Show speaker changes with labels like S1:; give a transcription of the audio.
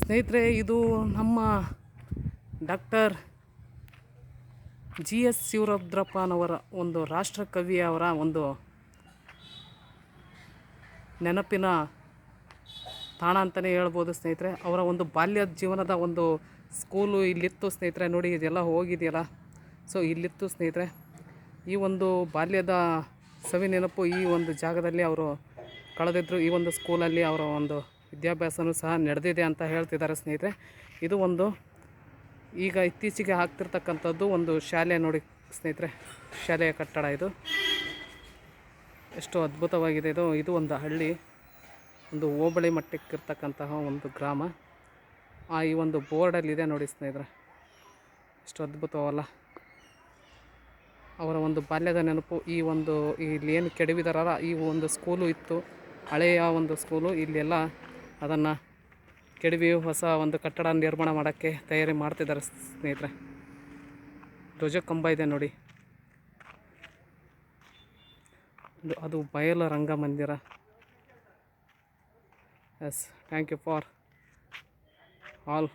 S1: ಸ್ನೇಹಿತರೆ, ಇದು ನಮ್ಮ ಡಾಕ್ಟರ್ GS ಶಿವರುದ್ರಪ್ಪನವರ ಒಂದು ರಾಷ್ಟ್ರಕವಿಯವರ ಒಂದು ನೆನಪಿನ ತಾಣ ಅಂತಲೇ ಹೇಳ್ಬೋದು ಸ್ನೇಹಿತರೆ. ಅವರ ಒಂದು ಬಾಲ್ಯದ ಜೀವನದ ಒಂದು ಸ್ಕೂಲು ಇಲ್ಲಿತ್ತು ಸ್ನೇಹಿತರೆ. ನೋಡಿ, ಇದೆಲ್ಲ ಹೋಗಿದೆಯಲ್ಲ, ಸೊ ಇಲ್ಲಿತ್ತು ಸ್ನೇಹಿತರೆ. ಈ ಒಂದು ಬಾಲ್ಯದ ಸವಿ ನೆನಪು ಈ ಒಂದು ಜಾಗದಲ್ಲಿ ಅವರು ಕಳೆದಿದ್ದರು. ಈ ಒಂದು ಸ್ಕೂಲಲ್ಲಿ ಅವರ ಒಂದು ವಿದ್ಯಾಭ್ಯಾಸನೂ ಸಹ ನಡೆದಿದೆ ಅಂತ ಹೇಳ್ತಿದ್ದಾರೆ ಸ್ನೇಹಿತರೆ. ಇದು ಒಂದು ಈಗ ಇತ್ತೀಚೆಗೆ ಆಗ್ತಿರ್ತಕ್ಕಂಥದ್ದು ಒಂದು ಶಾಲೆ ನೋಡಿ ಸ್ನೇಹಿತರೆ. ಶಾಲೆಯ ಕಟ್ಟಡ ಇದು ಎಷ್ಟು ಅದ್ಭುತವಾಗಿದೆ. ಇದು ಒಂದು ಹಳ್ಳಿ, ಒಂದು ಹೋಬಳಿ ಮಟ್ಟಕ್ಕಿರ್ತಕ್ಕಂತಹ ಒಂದು ಗ್ರಾಮ. ಈ ಒಂದು ಬೋರ್ಡಲ್ಲಿದೆ ನೋಡಿ ಸ್ನೇಹಿತರೆ, ಎಷ್ಟು ಅದ್ಭುತವಲ್ಲ. ಅವರ ಒಂದು ಬಾಲ್ಯದ ನೆನಪು. ಇಲ್ಲಿ ಏನು ಕೆಡವಿದಾರಲ್ಲ, ಈ ಒಂದು ಸ್ಕೂಲು ಇತ್ತು, ಹಳೆಯ ಒಂದು ಸ್ಕೂಲು. ಇಲ್ಲೆಲ್ಲ ಅದನ್ನು ಕೆಡವಿ ಹೊಸ ಒಂದು ಕಟ್ಟಡ ನಿರ್ಮಾಣ ಮಾಡೋಕ್ಕೆ ತಯಾರಿ ಮಾಡ್ತಿದ್ದಾರೆ ಸ್ನೇಹಿತರೆ. ಧ್ವಜಕಂಬ ಇದೆ ನೋಡಿ, ಅದು ಬಯಲು ರಂಗಮಂದಿರ. Yes, thank you for all.